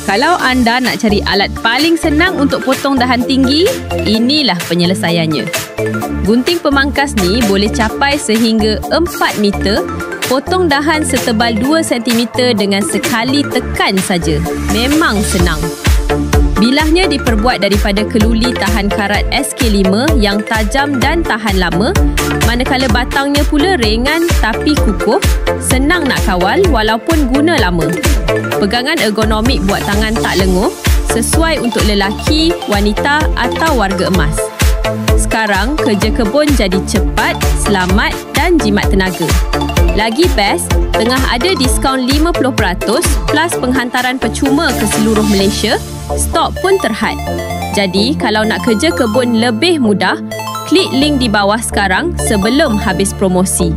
Kalau anda nak cari alat paling senang untuk potong dahan tinggi, inilah penyelesaiannya. Gunting pemangkas ni boleh capai sehingga 4 meter, potong dahan setebal 2 cm dengan sekali tekan saja. Memang senang. Bilahnya diperbuat daripada keluli tahan karat SK5 yang tajam dan tahan lama, manakala batangnya pula ringan tapi kukuh, senang nak kawal walaupun guna lama. Pegangan ergonomik buat tangan tak lenguh, sesuai untuk lelaki, wanita atau warga emas. Sekarang, kerja kebun jadi cepat, selamat dan jimat tenaga. Lagi best, tengah ada diskaun 50% plus penghantaran percuma ke seluruh Malaysia, stok pun terhad. Jadi, kalau nak kerja kebun lebih mudah, klik link di bawah sekarang sebelum habis promosi.